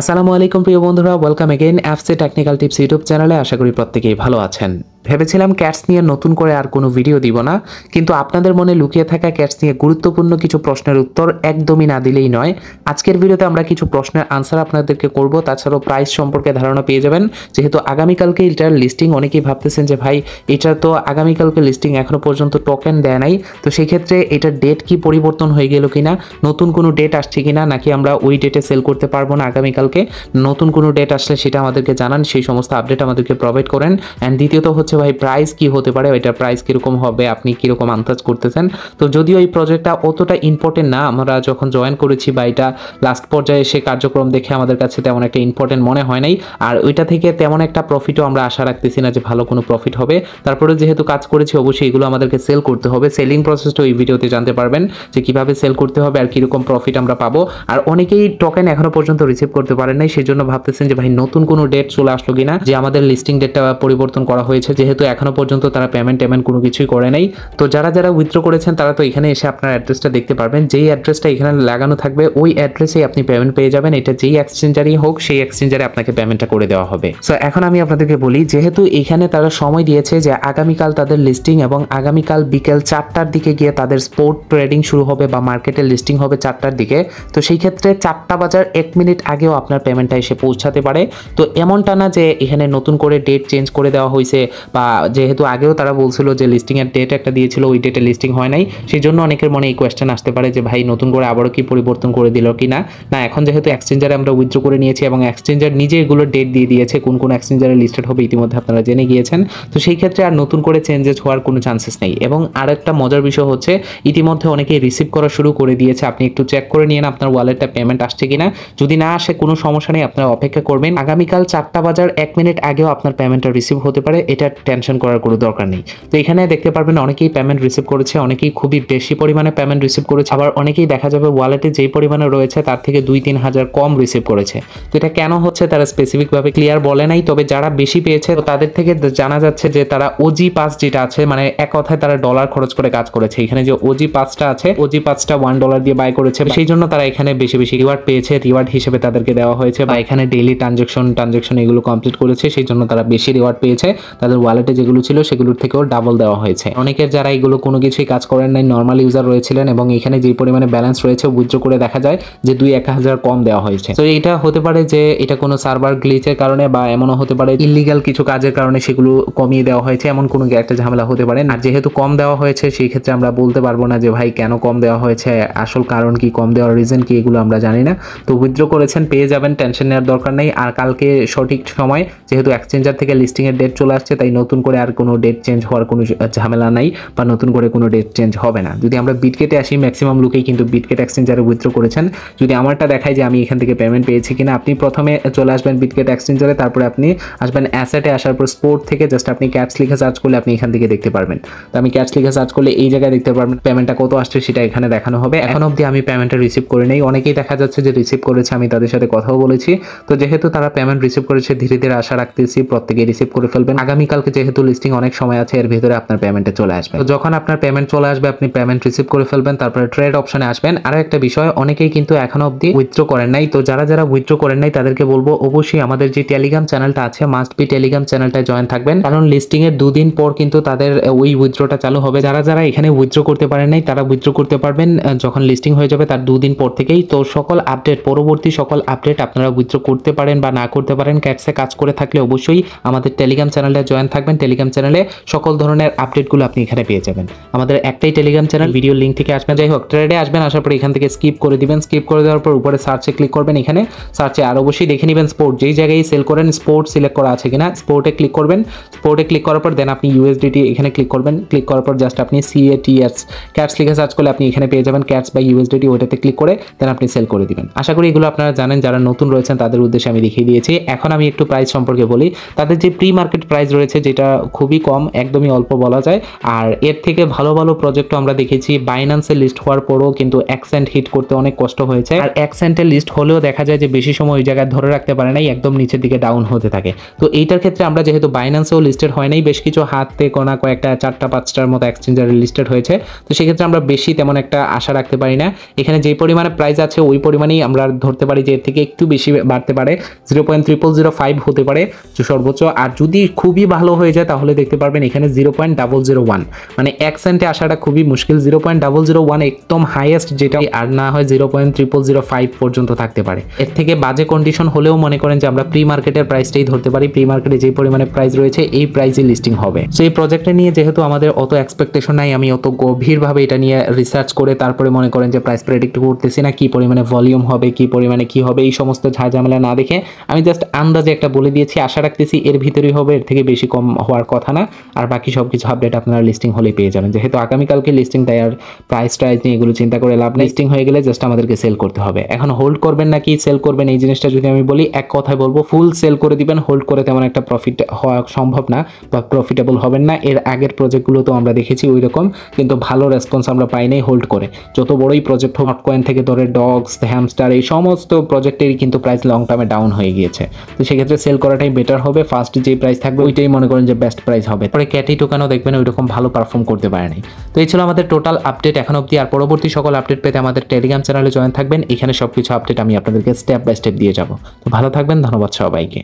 আসসালামু আলাইকুম প্রিয় বন্ধুরা, ওয়েলকাম এগেইন অ্যাপসে টেকনিক্যাল টিপস ইউটিউব চ্যানেলে। আশা করি প্রত্যেকেই ভালো আছেন। ভেবেছিলাম ক্যাটস নিয়ে নতুন করে আর কোনো ভিডিও দিব না, কিন্তু আপনাদের মনে লুকিয়ে থাকা ক্যাটস নিয়ে গুরুত্বপূর্ণ কিছু প্রশ্নের উত্তর একদমই না দিলেই নয়। আজকের ভিডিওতে আমরা কিছু প্রশ্নের আনসার আপনাদেরকে করব, তাছাড়াও প্রাইস সম্পর্কে ধারণা পেয়ে যাবেন। যেহেতু আগামীকালকে এটার লিস্টিং, অনেকেই ভাবতেছেন যে ভাই এটা তো আগামীকালকে লিস্টিং, এখনো পর্যন্ত টোকেন দেয় নাই, তো সেই ক্ষেত্রে এটার ডেট কি পরিবর্তন হয়ে গেল কিনা, নতুন কোনো ডেট আসছে কিনা, নাকি আমরা ওই ডেটে সেল করতে পারবো না আগামীকালকে। নতুন কোনো ডেট আসলে সেটা আমাদেরকে জানান, সেই সমস্ত আপডেট আমাদেরকে প্রোভাইড করেন। অ্যান্ড দ্বিতীয়ত হচ্ছে ভাই প্রাইস কি হতে পারে, এটার প্রাইস কীরকম হবে, আপনি কীরকম আন্দাজ করতেছেন। তো যদিও এই প্রজেক্টটা অতটা ইম্পর্টেন্ট না, আমরা যখন জয়েন করেছি বা এটা লাস্ট পর্যায়ে এসে কার্যক্রম দেখে আমাদের কাছে তেমন একটা ইম্পর্টেন্ট মনে হয় নাই। আর ওইটা থেকে তেমন একটা প্রফিটও আমরা আশা রাখতেছি না যে ভালো কোনো প্রফিট হবে। তারপরে যেহেতু কাজ করেছি, অবশ্যই এগুলো আমাদেরকে সেল করতে হবে। সেলিং প্রসেসটা এই ভিডিওতে জানতে পারবেন যে কীভাবে সেল করতে হবে আর কীরকম প্রফিট আমরা পাবো। আর অনেকেই টোকেন এখনো পর্যন্ত রিসিভ করতে পারেন নাই, সেই জন্য ভাবতেছেন যে ভাই নতুন কোনো ডেট চলে আসলো কিনা, যে আমাদের লিস্টিং ডেটটা পরিবর্তন করা হয়েছে। যেহেতু এখনো পর্যন্ত তারা পেমেন্ট কোনো কিছুই করে নাই, তো যারা যারা উইথড্র করেছেন তারা তো এখানে এসে আপনার অ্যাড্রেসটা দেখতে পারবেন। যেই অ্যাড্রেসটা এখানে লাগানো থাকবে ওই অ্যাড্রেসেই আপনি পেমেন্ট পেয়ে যাবেন। এটা যেই এক্সচেঞ্জারই হোক, সেই এক্সচেঞ্জারে আপনাকে পেমেন্টটা করে দেওয়া হবে। সো এখন আমি আপনাদেরকে বলি, যেহেতু এখানে তারা সময় দিয়েছে যে আগামীকাল তাদের লিস্টিং এবং আগামীকাল বিকেল 4টার দিকে গিয়ে তাদের স্পোর্ট ট্রেডিং শুরু হবে বা মার্কেটে লিস্টিং হবে 4টার দিকে, তো সেই ক্ষেত্রে 4টা বাজার 1 মিনিট আগেও আপনার পেমেন্টটা এসে পৌঁছাতে পারে। তো এমনটা না যে এখানে নতুন করে ডেট চেঞ্জ করে দেওয়া হয়েছে, বা যেহেতু আগেও তারা বলছিল যে লিস্টিংয়ের ডেট একটা দিয়েছিল, ওই ডেটে লিস্টিং হয় নাই, সেই জন্য অনেকের মনে এই কোয়েশ্চেন আসতে পারে যে ভাই নতুন করে আবারও কি পরিবর্তন করে দিল কি না। না, এখন যেহেতু এক্সচেঞ্জারে আমরা উইথড্র করে নিয়েছি এবং এক্সচেঞ্জার নিজে এগুলো ডেট দিয়ে দিয়েছে, কোন কোন এক্সচেঞ্জারে লিস্টেড হবে ইতিমধ্যে আপনারা জেনে গিয়েছেন। তো সেই ক্ষেত্রে আর নতুন করে চেঞ্জেস হওয়ার কোনো চান্সেস নেই। এবং আরেকটা মজার বিষয় হচ্ছে, ইতিমধ্যে অনেকেই রিসিভ করা শুরু করে দিয়েছে। আপনি একটু চেক করে নিন আপনার ওয়ালেটটা পেমেন্ট আসছে কিনা। যদি না আসে কোনো সমস্যা নেই, আপনারা অপেক্ষা করবেন। আগামীকাল 4টা বাজার 1 মিনিট আগেও আপনার পেমেন্টটা রিসিভ হতে পারে, এটা টেনশন করার কোনো দরকার নেই। তো এখানে দেখতে পারবেন অনেকেই পেমেন্ট রিসিভ করেছে, অনেকেই খুবই বেশি পরিমাণে পেমেন্ট রিসিভ করেছে, আবার অনেকেই দেখা যাবে ওয়ালেটে যেই পরিমাণে রয়েছে তার থেকে 2-3 হাজার কম রিসিভ করেছে। তো এটা কেন হচ্ছে তারা স্পেসিফিকভাবে ক্লিয়ার বলে নাই, তবে যারা বেশি পেয়েছে তো তাদের থেকে জানা যাচ্ছে যে তারা ওজি পাস যেটা আছে, মানে এক কথায় তারা ডলার খরচ করে কাজ করেছে। এখানে যে ওজি পাসটা আছে, ওজি পাসটা $1 দিয়ে বাই করেছে, সেই জন্য তারা এখানে বেশি বেশি রিওয়ার্ড পেয়েছে। রিওয়ার্ড হিসেবে তাদেরকে দেওয়া হয়েছে, বা এখানে ডেইলি ট্রানজাকশন এগুলো কমপ্লিট করেছে, সেই জন্য তারা বেশি রিওয়ার্ড পেয়েছে। তাদের ওয়ালেটে যেগুলো ছিল সেগুলোর থেকেও ডাবল দেওয়া হয়েছে। অনেকের যারা এগুলো কোনো কিছুই কাজ করেন নাই, নর্মাল ইউজার রয়েছিলেন, এবং এখানে যে পরিমাণে ব্যালেন্স রয়েছে উইথড্র করে দেখা যায় যে 2-1 হাজার কম দেওয়া হয়েছে। তো এটা হতে পারে যে এটা কোনো সার্ভার গ্লিচের কারণে, বা এমনও হতে পারে ইলিগাল কিছু কাজের কারণে সেগুলো কমিয়ে দেওয়া হয়েছে, এমন কোনো একটা ঝামেলা হতে পারে। আর যেহেতু কম দেওয়া হয়েছে, সেই ক্ষেত্রে আমরা বলতে পারবো না যে ভাই কেন কম দেওয়া হয়েছে, আসল কারণ কি, কম দেওয়ার রিজন কি, এগুলো আমরা জানি না। তো উইথড্র করেছেন, পেয়ে যাবেন, টেনশন নেওয়ার দরকার নেই। আর কালকে সঠিক সময়, যেহেতু এক্সচেঞ্জার থেকে লিস্টিংয়ের ডেট চলে আসছে, তাই নতুন করে আর কোনো ডেট চেঞ্জ হওয়ার কোনো ঝামেলা নাই, বা নতুন করে কোনো ডেট চেঞ্জ হবে না। যদি আমরা বিটকেটে আসি, ম্যাক্সিমাম লোকেই কিন্তু বিটকেট এক্সচেঞ্জারে উইথড্র করেছেন। যদি আমারটা দেখায় যে আমি এখান থেকে পেমেন্ট পেয়েছি কিনা, আপনি প্রথমে চলে আসবেন বিটকেট এক্সচেঞ্জারে, তারপরে আপনি আসবেন অ্যাসেটে। আসার পর স্পোর্ট থেকে জাস্ট আপনি ক্যাটস লিখে সার্চ করলে আপনি এখান থেকে দেখতে পারবেন। তো আমি ক্যাটস লিখে সার্চ করলে এই জায়গায় দেখতে পারবেন পেমেন্টটা কত আসছে, সেটা এখানে দেখানো হবে। এখন অবধি আমি পেমেন্টটা রিসিভ করে নেই, অনেকেই দেখা যাচ্ছে যে রিসিভ করেছে, আমি তাদের সাথে কথাও বলেছি। তো যেহেতু তারা পেমেন্ট রিসিভ করেছে, ধীরে ধীরে আশা রাখতেছি প্রত্যেকেই রিসিভ করে ফেলবেন। আগামীকালকে যেহেতু লিস্টিং অনেক সময় আছে, এর ভিতরে আপনার পেমেন্টে চলে আসবে। তো যখন আপনার পেমেন্ট চলে আসবে, আপনি পেমেন্ট রিসিভ করে ফেলবেন, তারপরে ট্রেড অপশনে আসবেন। আরো একটা বিষয়, অনেকেই কিন্তু এখনো অবধি উইথড্র করেন নাই। তো যারা যারা উইথড্র করেন নাই তাদেরকে বলবো অবশ্যই আমাদের যে টেলিগ্রাম চ্যানেলটা আছে, মাস্ট বি টেলিগ্রাম চ্যানেলটায় জয়েন থাকবেন, কারণ লিস্টিং এর 2 দিন পর কিন্তু তাদের ওই উইথড্রটা চালু হবে। যারা যারা এখানে উইথড্র করতে পারেন নাই তারা উইথড্র করতে পারবেন যখন লিস্টিং হয়ে যাবে তার 2 দিন পর থেকেই। তো সকল আপডেট, পরবর্তী সকল আপডেট আপনারা উইথড্র করতে পারেন বা না করতে পারেন, ক্যাটসে কাজ করে থাকলে অবশ্যই আমাদের টেলিগ্রাম চ্যানেলটা জয়েন থাকবেন। টেলিগ্রাম চ্যানেলে সকল ধরনের আপডেটগুলো আপনি এখানে পেয়ে যাবেন। আমাদের একটাই টেলিগ্রাম চ্যানেল, ভিডিও লিঙ্ক থেকে আসবেন। যাই হোক, ট্রেডে আসবেন, আসার পর এখান থেকে স্কিপ করে দিবেন। স্কিপ করে দেওয়ার পর উপরে সার্চে ক্লিক করবেন। এখানে সার্চে আর অবশ্যই দেখে নেবেন স্পোর্ট, যেই জায়গায় সেল করেন স্পোর্ট সিলেক্ট করা আছে কিনা। স্পোর্টে ক্লিক করবেন। স্পোর্টে ক্লিক করার পর দেন আপনি ইউএসডিটি এখানে ক্লিক করবেন। ক্লিক করার পর জাস্ট আপনি CATS ক্যাটস লিখে সার্চ করলে আপনি এখানে পেয়ে যাবেন ক্যাটস বা ইউএসডিটি, ওইটাতে ক্লিক করে দেন আপনি সেল করে দিবেন। আশা করি এগুলো আপনারা জানেন, যারা নতুন রয়েছেন তাদের উদ্দেশ্যে আমি দেখিয়ে দিয়েছি। এখন আমি একটু প্রাইস সম্পর্কে বলি। তাদের যে প্রি মার্কেট প্রাইস রয়েছে, যেটা খুবই কম, একদমই অল্প বলা যায়। আর এর থেকে ভালো ভালো প্রজেক্টও আমরা দেখেছি বাইন্যান্সে লিস্ট হওয়ার পরও কিন্তু 1 সেন্ট হিট করতে অনেক কষ্ট হয়েছে, আর 1 সেন্টের লিস্ট হলেও দেখা যায় যে বেশি সময় ওই জায়গায় ধরে রাখতে পারে নাই, একদম নিচের দিকে ডাউন হতে থাকে। তো এইটার ক্ষেত্রে আমরা যেহেতু বাইন্যান্সেও লিস্টেড হয় নাই, বেশ কিছু হাতে কোনা কয়েকটা 4টা 5টার মতো এক্সচেঞ্জারে লিস্টেড হয়েছে, তো সেক্ষেত্রে আমরা বেশি তেমন একটা আশা রাখতে পারি না। এখানে যে পরিমাণে প্রাইস আছে ওই পরিমাণেই আমরা ধরতে পারি যে এর থেকে একটু বেশি বাড়তে পারে, 0.0005 হতে পারে সর্বোচ্চ। আর যদি খুবই ভালো হয়ে যায় তাহলে দেখতে পারবেন এখানে 0.001, মানে 1 সেন্টে আসাটা খুবই মুশকিল। 0.001 একদম হাইয়েস্ট যেটা, আর না হয় 0.0005 পর্যন্ত থাকতে পারে। এর থেকে বাজে কন্ডিশন হলেও মনে করেন যে আমরা প্রি মার্কেটের প্রাইসটাই ধরতে পারি, প্রি মার্কেটে যে পরিমাণে প্রাইস রয়েছে এই প্রাইসে লিস্টিং হবে। সো এই প্রজেক্টটা নিয়ে যেহেতু আমাদের অত এক্সপেকটেশন নাই, আমি অত গভীরভাবে এটা নিয়ে রিসার্চ করে তারপরে মনে করেন যে প্রাইস প্রেডিক্ট করতেছি না, কি পরিমাণে ভলিউম হবে, কি পরিমাণে কি হবে, এই সমস্ত ঝামেলা না দেখে আমি জাস্ট আন্দাজে একটা বলে দিয়েছি। আশা রাখতেছি এর ভিতরেই হবে, এর থেকে বেশি কম হওয়ার কথা না। আর বাকি সব কিছু আপডেট আপনারা লিস্টিং হলেই পেয়ে যাবেন, যেহেতু আগামীকালকে লিস্টিং, তাই আর প্রাইস নিয়ে এগুলো চিন্তা করে লাভ নেই। লিস্টিং হয়ে গেলে জাস্ট আমাদেরকে সেল করতে হবে। এখন হোল্ড করবেন নাকি সেল করবেন, এই জিনিসটা যদি আমি বলি, এক কথায় বলবো ফুল সেল করে দিবেন। হোল্ড করে তেমন একটা প্রফিট হওয়া সম্ভব না বা প্রফিটেবল হবেন না। এর আগের প্রজেক্টগুলো তো আমরা দেখেছি ওই রকম, কিন্তু ভালো রেসপন্স আমরা পাই নাই হোল্ড করে। যত বড়ই প্রজেক্ট হোক, হটকয়েন থেকে ধরে ডগস, হ্যামস্টার, এই সমস্ত প্রজেক্টেরই কিন্তু প্রাইস লং টার্মে ডাউন হয়ে গিয়েছে। তো সেক্ষেত্রে সেল করাটাই বেটার হবে। ফার্স্ট যে প্রাইস থাকবে ওইটাই মনে করেন যে বেস্ট প্রাইস হবে। পরে ক্যাটি টোকেনও দেখবেন ওই রকম ভালো পারফর্ম করতে পারে নাই। তো এই ছিল আমাদের টোটাল আপডেট এখন অবধি। আর পরবর্তী সকল আপডেট পেতে আমাদের টেলিগ্রাম চ্যানেলে জয়েন থাকবেন। এখানে সবকিছু আপডেট আমি আপনাদেরকে স্টেপ বাই স্টেপ দিয়ে যাব। তো ভালো থাকবেন, ধন্যবাদ সবাইকে।